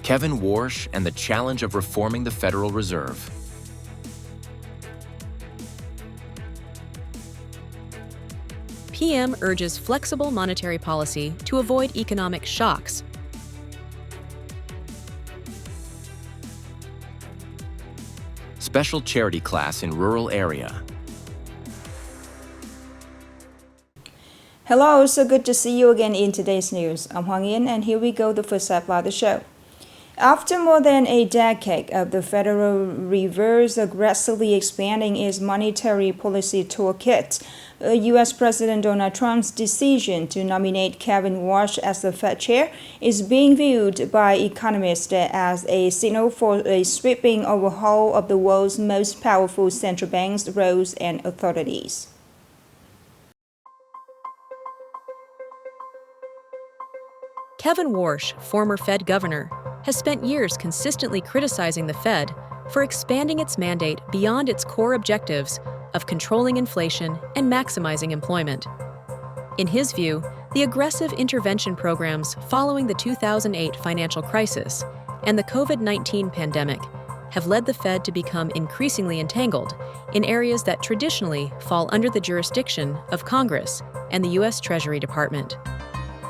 Kevin Warsh and the challenge of reforming the Federal Reserve. PM urges flexible monetary policy to avoid economic shocks. Special charity class in rural area. Hello, so good to see you again in today's news. I'm Hoàng Yến, and here we go, the first half of the show. After more than a decade of the Federal Reserve aggressively expanding its monetary policy toolkit, U.S. President Donald Trump's decision to nominate Kevin Warsh as the Fed chair is being viewed by economists as a signal for a sweeping overhaul of the world's most powerful central banks' roles and authorities. Kevin Warsh, former Fed governor, has spent years consistently criticizing the Fed for expanding its mandate beyond its core objectives of controlling inflation and maximizing employment. In his view, the aggressive intervention programs following the 2008 financial crisis and the COVID-19 pandemic have led the Fed to become increasingly entangled in areas that traditionally fall under the jurisdiction of Congress and the U.S. Treasury Department.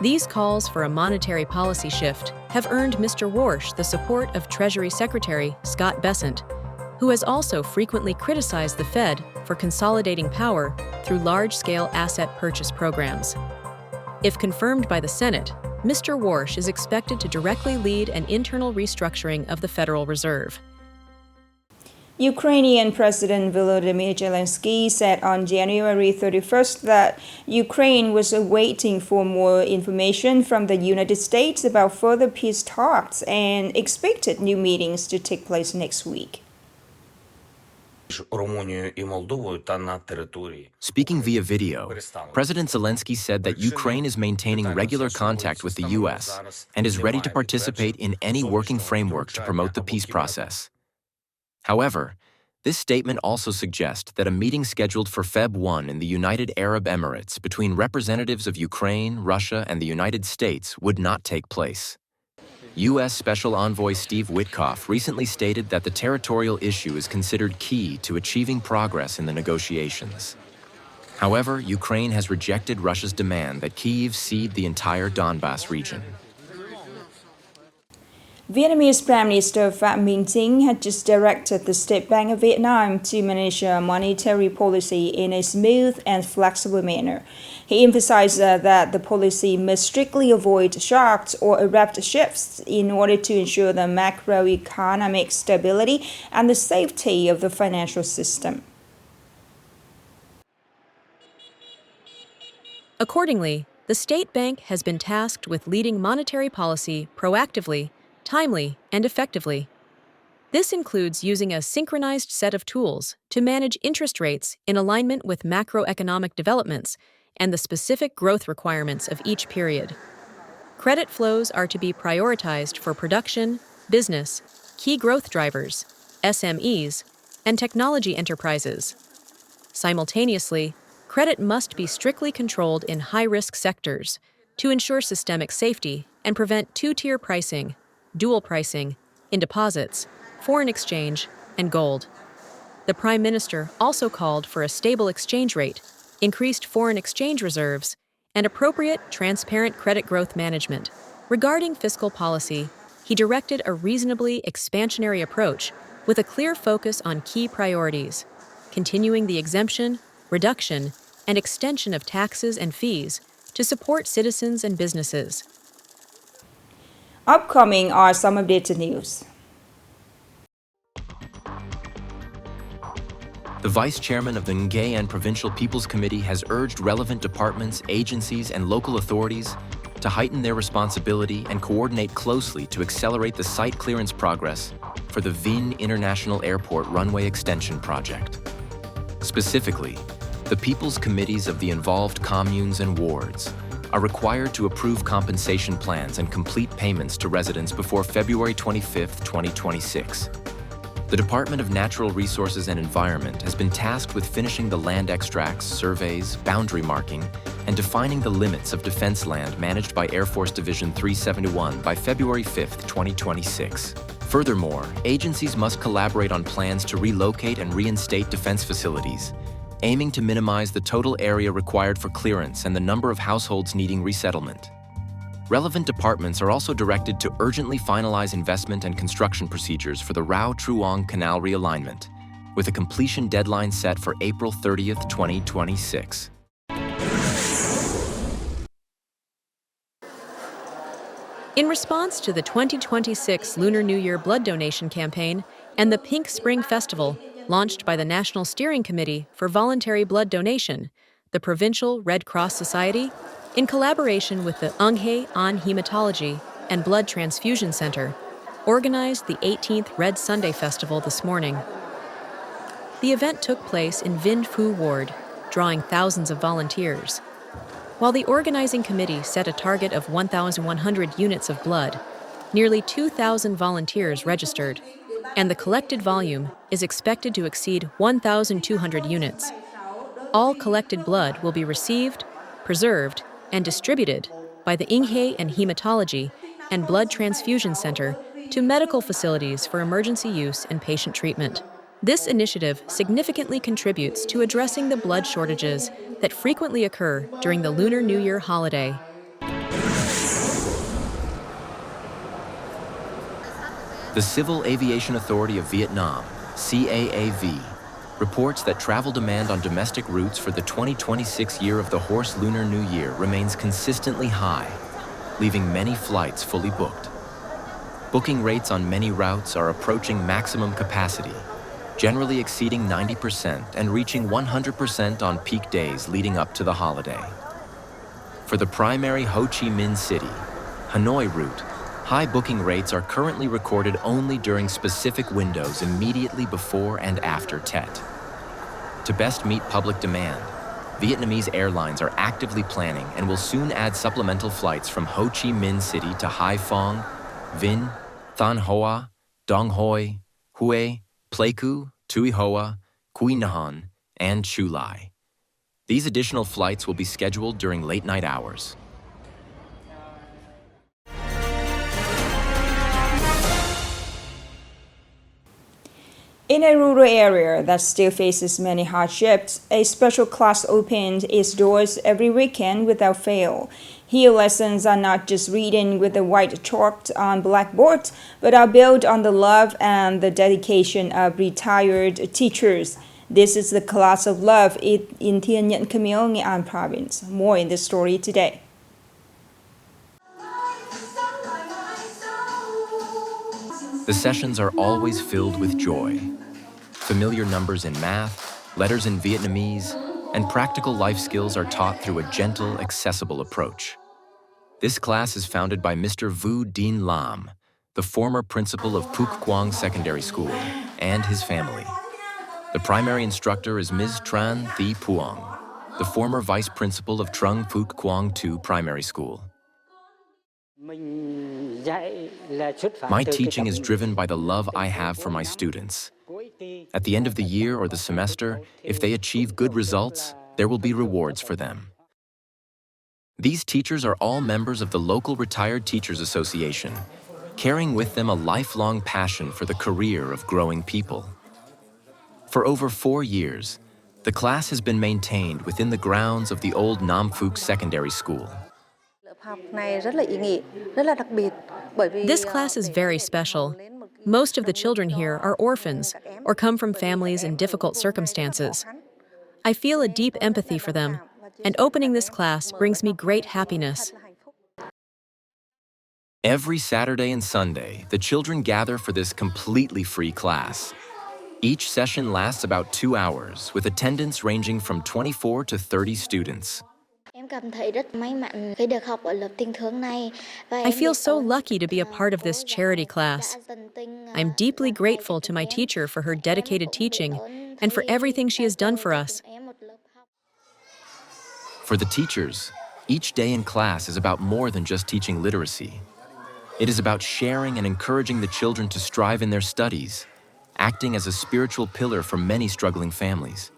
These calls for a monetary policy shift have earned Mr. Warsh the support of Treasury Secretary Scott Bessent, who has also frequently criticized the Fed for consolidating power through large-scale asset purchase programs. If confirmed by the Senate, Mr. Warsh is expected to directly lead an internal restructuring of the Federal Reserve. Ukrainian President Volodymyr Zelensky said on January 31st that Ukraine was waiting for more information from the United States about further peace talks and expected new meetings to take place next week. Speaking via video, President Zelensky said that Ukraine is maintaining regular contact with the U.S. and is ready to participate in any working framework to promote the peace process. However, this statement also suggests that a meeting scheduled for Feb 1 in the United Arab Emirates between representatives of Ukraine, Russia, and the United States would not take place. U.S. Special Envoy Steve Witkoff recently stated that the territorial issue is considered key to achieving progress in the negotiations. However, Ukraine has rejected Russia's demand that Kyiv cede the entire Donbas region. Vietnamese Prime Minister Phát had just directed the State Bank of Vietnam to manage monetary policy in a smooth and flexible manner. He emphasized that the policy must strictly avoid shocks or abrupt shifts in order to ensure the macroeconomic stability and the safety of the financial system. Accordingly, the State Bank has been tasked with leading monetary policy proactively, timely, and effectively. This includes using a synchronized set of tools to manage interest rates in alignment with macroeconomic developments and the specific growth requirements of each period. Credit flows are to be prioritized for production, business, key growth drivers, SMEs, and technology enterprises. Simultaneously, credit must be strictly controlled in high-risk sectors to ensure systemic safety and prevent two-tier pricing, dual pricing, in deposits, foreign exchange, and gold. The Prime Minister also called for a stable exchange rate, increased foreign exchange reserves, and appropriate, transparent credit growth management. Regarding fiscal policy, he directed a reasonably expansionary approach with a clear focus on key priorities, continuing the exemption, reduction, and extension of taxes and fees to support citizens and businesses. Upcoming are some updated news. The Vice Chairman of the Nghệ An Provincial People's Committee has urged relevant departments, agencies, and local authorities to heighten their responsibility and coordinate closely to accelerate the site clearance progress for the Vinh International Airport runway extension project. Specifically, the People's Committees of the involved communes and wards are required to approve compensation plans and complete payments to residents before February 25, 2026. The Department of Natural Resources and Environment has been tasked with finishing the land extracts, surveys, boundary marking, and defining the limits of defense land managed by Air Force Division 371 by February 5, 2026. Furthermore, agencies must collaborate on plans to relocate and reinstate defense facilities, aiming to minimize the total area required for clearance and the number of households needing resettlement. Relevant departments are also directed to urgently finalize investment and construction procedures for the Rao-Truong Canal realignment, with a completion deadline set for April 30, 2026. In response to the 2026 Lunar New Year blood donation campaign and the Pink Spring Festival, launched by the National Steering Committee for Voluntary Blood Donation, the Provincial Red Cross Society, in collaboration with the Unghae An Hematology and Blood Transfusion Center, organized the 18th Red Sunday Festival this morning. The event took place in Vinh Phu Ward, drawing thousands of volunteers. While the organizing committee set a target of 1,100 units of blood, nearly 2,000 volunteers registered, and the collected volume is expected to exceed 1,200 units. All collected blood will be received, preserved, and distributed by the Unghae and Hematology and Blood Transfusion Center to medical facilities for emergency use and patient treatment. This initiative significantly contributes to addressing the blood shortages that frequently occur during the Lunar New Year holiday. The Civil Aviation Authority of Vietnam, CAAV, reports that travel demand on domestic routes for the 2026 year of the Horse Lunar New Year remains consistently high, leaving many flights fully booked. Booking rates on many routes are approaching maximum capacity, generally exceeding 90% and reaching 100% on peak days leading up to the holiday. For the primary Ho Chi Minh City, Hanoi route, high booking rates are currently recorded only during specific windows immediately before and after Tet. To best meet public demand, Vietnamese airlines are actively planning and will soon add supplemental flights from Ho Chi Minh City to Hai Phong, Vinh, Thanh Hoa, Dong Hoi, Hue, Pleiku, Tui Hoa, Quy Nhon, and Chu Lai. These additional flights will be scheduled during late-night hours. In a rural area that still faces many hardships, a special class opened its doors every weekend without fail. Here, lessons are not just reading with a white chalk on blackboard, but are built on the love and the dedication of retired teachers. This is the class of love in Thiên Nhận, Nghệ An province. More in this story today. The sessions are always filled with joy. Familiar numbers in math, letters in Vietnamese, and practical life skills are taught through a gentle, accessible approach. This class is founded by Mr. Vu Dien Lam, the former principal of Phuc Quang Secondary School, and his family. The primary instructor is Ms. Tran Thi Puong, the former vice principal of Trung Phuc Quang II Primary School. My teaching is driven by the love I have for my students. At the end of the year or the semester, if they achieve good results, there will be rewards for them. These teachers are all members of the local Retired Teachers Association, carrying with them a lifelong passion for the career of growing people. For over 4 years, the class has been maintained within the grounds of the old Nam Phuc Secondary School. This class is very special. Most of the children here are orphans or come from families in difficult circumstances. I feel a deep empathy for them, and opening this class brings me great happiness. Every Saturday and Sunday, the children gather for this completely free class. Each session lasts about 2 hours, with attendance ranging from 24 to 30 students. I feel so lucky to be a part of this charity class. I'm deeply grateful to my teacher for her dedicated teaching and for everything she has done for us. For the teachers, each day in class is about more than just teaching literacy. It is about sharing and encouraging the children to strive in their studies, acting as a spiritual pillar for many struggling families.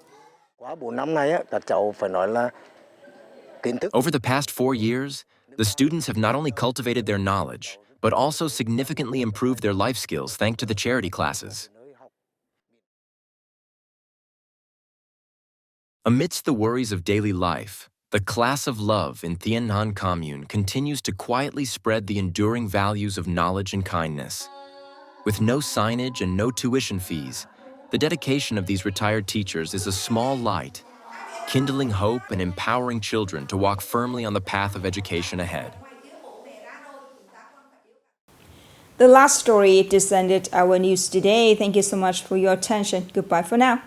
Over the past 4 years, the students have not only cultivated their knowledge, but also significantly improved their life skills thanks to the charity classes. Amidst the worries of daily life, the class of love in Tiên Han commune continues to quietly spread the enduring values of knowledge and kindness. With no signage and no tuition fees, the dedication of these retired teachers is a small light, kindling hope and empowering children to walk firmly on the path of education ahead. The last story descended our news today. Thank you so much for your attention. Goodbye for now.